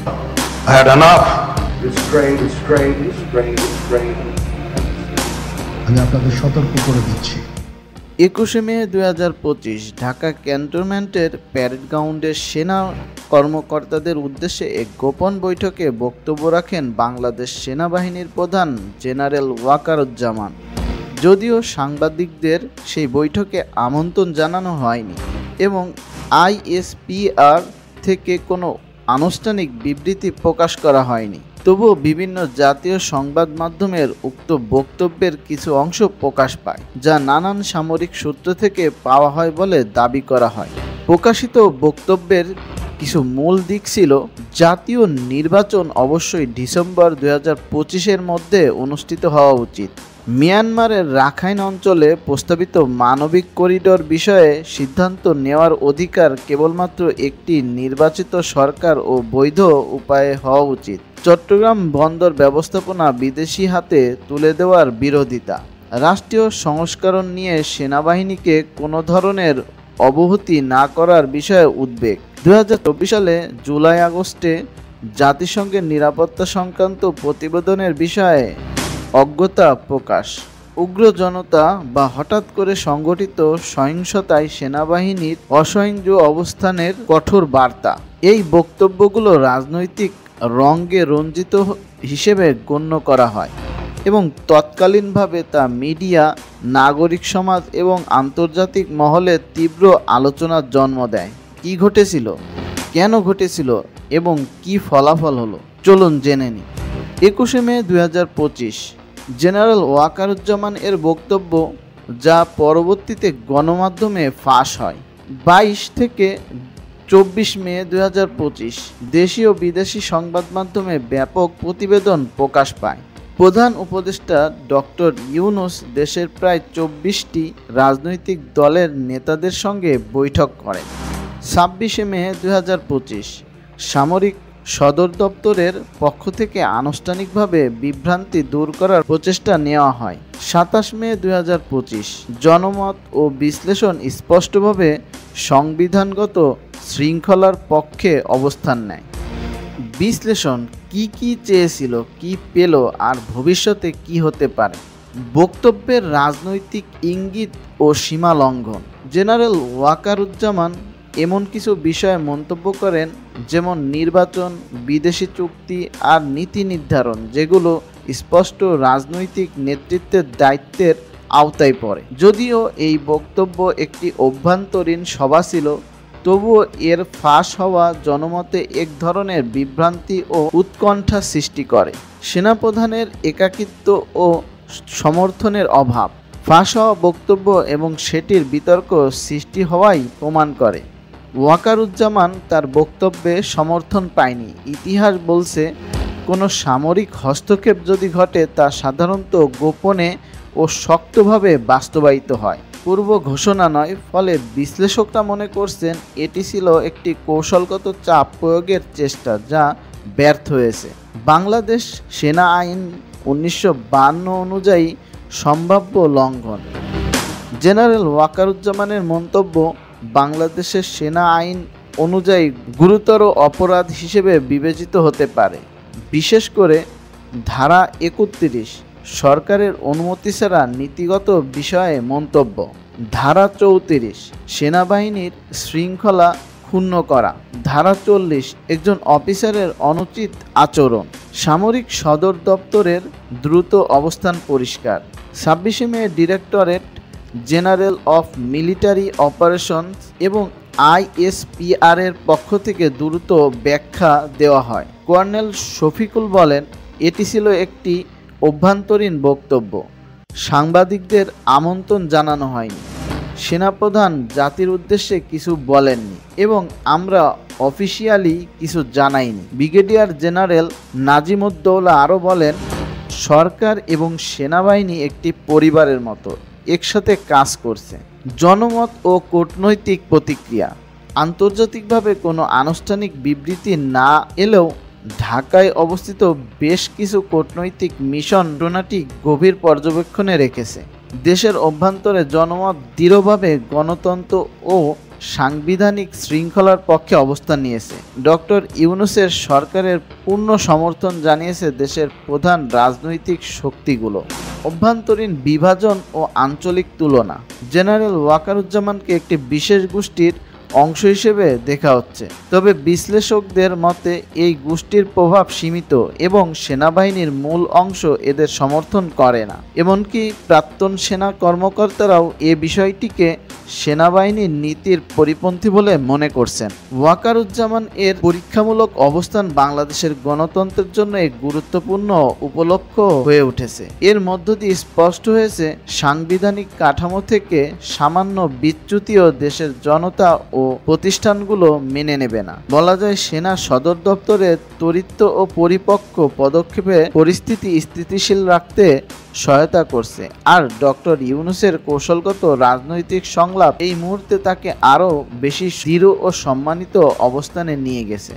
I had enough. আমি আপনাদের সতর্ক করে দিচ্ছি। 21 মে 2025 ঢাকা ক্যান্টনমেন্টের প্যারেড গ্রাউন্ডে সেনা কর্মকর্তাদের উদ্দেশ্যে এক গোপন বৈঠকে বক্তব্য রাখেন বাংলাদেশ সেনাবাহিনীর প্রধান জেনারেল ওয়াকারুজ্জামান। যদিও সাংবাদিকদের সেই বৈঠকে আমন্ত্রণ জানানো হয়নি এবং আইএসপিআর থেকে কোনো আনুষ্ঠানিক বিবৃতি প্রকাশ করা হয়নি, তবুও বিভিন্ন জাতীয় সংবাদ মাধ্যমের উক্ত বক্তব্যের কিছু অংশ প্রকাশ পায়, যা নানান সামরিক সূত্র থেকে পাওয়া হয় বলে দাবি করা হয়। প্রকাশিত বক্তব্যের কিছু মূল দিক ছিল, জাতীয় নির্বাচন অবশ্যই ডিসেম্বর 2025-এর মধ্যে অনুষ্ঠিত হওয়া উচিত। মিয়ানমারের রাখাইন অঞ্চলে প্রস্তাবিত মানবিক করিডোর বিষয়ে সিদ্ধান্ত নেওয়ার অধিকার কেবলমাত্র একটি নির্বাচিত সরকার ও বৈধ উপায়ে হওয়া উচিত। চট্টগ্রাম বন্দর ব্যবস্থাপনা বিদেশি হাতে তুলে দেওয়ার বিরোধিতা, রাষ্ট্রীয় সংস্করণ নিয়ে সেনাবাহিনীকে কোনো ধরনের অবহিত না করার বিষয়ে উদ্বেগ। 2024 সালে জুলাই-আগস্টে জাতিসংঘের নিরাপত্তা সংক্রান্ত প্রতিবেদনের বিষয়ে অজ্ঞতা প্রকাশ, উগ্র জনতা বা হঠাৎ করে সংগঠিত সহিংসতায় সেনাবাহিনীর অসহিংস অবস্থানের কঠোর বার্তা। এই বক্তব্যগুলো রাজনৈতিক রঙে রঞ্জিত হিসেবে গণ্য করা হয় এবং তৎকালীনভাবে তা মিডিয়া, নাগরিক সমাজ এবং আন্তর্জাতিক মহলে তীব্র আলোচনার জন্ম দেয়। কী ঘটেছিল, কেন ঘটেছিল এবং কি ফলাফল হলো, চলুন জেনে নিই। 21 মে 2025 জেনারেল ওয়াকারুজ্জামান এর বক্তব্য, যা পরবর্তীতে গণমাধ্যমে ফাঁস হয়। 22 থেকে 24 মে 2025 দেশীয় ও বিদেশি সংবাদ মাধ্যমে ব্যাপক প্রতিবেদন প্রকাশ পায়। প্রধান উপদেষ্টা ডক্টর ইউনূস দেশের প্রায় 24টি রাজনৈতিক দলের নেতাদের সঙ্গে বৈঠক করেন। 26 মে 2025 সামরিক সদর দপ্তরের পক্ষ থেকে আনুষ্ঠানিকভাবে বিভ্রান্তি দূর করার প্রচেষ্টা নেওয়া হয়। 27 মে 2025 জনমত ও বিশ্লেষণ স্পষ্টভাবে সংবিধানগত শৃঙ্খলার পক্ষে অবস্থান নেয়। বিশ্লেষণ কি চেয়েছিল, কি পেল আর ভবিষ্যতে কি হতে পারে। বক্তব্যের রাজনৈতিক ইঙ্গিত ও সীমা লঙ্ঘন। জেনারেল ওয়াকারুজ্জামান এমন কিছু বিষয়ে মন্তব্য করেন, যেমন নির্বাচন, বিদেশি চুক্তি আর নীতি নির্ধারণ, যেগুলো স্পষ্ট রাজনৈতিক নেতৃত্বের দায়িত্বের আওতায় পড়ে। যদিও এই বক্তব্য একটি অভ্যন্তরীণ সভা ছিল, তবুও এর ফাঁস হওয়া জনমতে এক ধরনের বিভ্রান্তি ও উৎকণ্ঠা সৃষ্টি করে। সেনাপ্রধানের একাকিত্ব ও সমর্থনের অভাব, ফাঁস হওয়া বক্তব্য এবং সেটির বিতর্ক সৃষ্টি হওয়াই প্রমাণ করে ওয়াকারুজ্জামান তার বক্তব্যে সমর্থন পায়নি। ইতিহাস বলছে, কোনো সামরিক হস্তক্ষেপ যদি ঘটে তা সাধারণত গোপনে ও শক্তভাবে বাস্তবায়িত হয়, পূর্ব ঘোষণা নয়। ফলে বিশ্লেষকরা মনে করছেন এটি ছিল একটি কৌশলগত চাপ প্রয়োগের চেষ্টা, যা ব্যর্থ হয়েছে। বাংলাদেশ সেনা আইন 1952 অনুযায়ী সম্ভাব্য লঙ্ঘন। জেনারেল ওয়াকারুজ্জামানের মন্তব্য, বাংলাদেশের সেনা আইন অনুযায়ী গুরুতর অপরাধ হিসেবে বিবেচিত হতে পারে, বিশেষ করে ধারা 31 সরকারের অনুমতি ছাড়া নীতিগত বিষয়ে মন্তব্য, ধারা 34 সেনাবাহিনীর শৃঙ্খলা ক্ষুণ্ণ করা, ধারা 40 একজন অফিসারের অনুচিত আচরণ, সামরিক সদর দপ্তরের দ্রুত অবস্থান পরিষ্কার। 26 May directorate general of military operations এবং আইএসপিআর এর পক্ষ থেকে দ্রুত ব্যাখ্যা দেওয়া হয়। কর্নেল শফিকুল বলেন, এটি ছিল একটি অভ্যন্তরীণ বক্তব্য, সাংবাদিকদের আমন্ত্রণ জানানো হয়নি, সেনাপ্রধান জাতির উদ্দেশ্যে কিছু বলেননি এবং আমরা অফিসিয়ালি কিছু জানাইনি। ব্রিগেডিয়ার জেনারেল নাজিমুদ্দৌলা আরও বলেন, সরকার এবং সেনাবাহিনী একটি পরিবারের মতো একসাথে কাজ করছে। জনমত ও কূটনৈতিক প্রতিক্রিয়া। আন্তর্জাতিকভাবে কোনো আনুষ্ঠানিক বিবৃতি না এলেও ঢাকায় অবস্থিত বেশ কিছু কূটনৈতিক মিশন ঘটনাটি গভীর পর্যবেক্ষণে রেখেছে। দেশের অভ্যন্তরে জনমত দৃঢ়ভাবে গণতন্ত্র ও সাংবিধানিক শৃঙ্খলার পক্ষে অবস্থান নিয়েছে। ডক্টর ইউনূসের সরকারের পূর্ণ সমর্থন জানিয়েছে দেশের প্রধান রাজনৈতিক শক্তিগুলো। অভ্যন্তরীণ বিভাজন ও আঞ্চলিক তুলনা। জেনারেল ওয়াকারুজ্জামানকে একটি বিশেষ গোষ্ঠীর অংশ হিসেবে দেখা হচ্ছে, তবে বিশ্লেষকদের মতে এই গোষ্ঠীর প্রভাব সীমিত এবং সেনাবাহিনীর মূল অংশ এদের সমর্থন করে না। এমনকি প্রাক্তন সেনা কর্মকর্তারাও এ বিষয়টিকে সেনাবাহিনীর নীতির পরিপন্থী বলে মনে করছেন। ওয়াকারুজ্জামান এর পরীক্ষামূলক অবস্থান বাংলাদেশের গণতন্ত্রের জন্য এক গুরুত্বপূর্ণ উপলক্ষ হয়ে উঠেছে। এর মধ্য দিয়ে স্পষ্ট হয়েছে সাংবিধানিক কাঠামো থেকে সামান্য বিচ্যুতিও দেশের জনতা ও প্রতিষ্ঠানগুলো মেনে নেবে না। বলা যায় সেনা সদর দপ্তরে ত্বরিত ও পরিপক্ক পদক্ষেপে পরিস্থিতি স্থিতিশীল রাখতে সহায়তা করছে, আর ডক্টর ইউনূসের কৌশলগত রাজনৈতিক সংলাপ এই মুহূর্তে তাকে আরও বেশি দৃঢ় ও সম্মানিত অবস্থানে নিয়ে গেছে।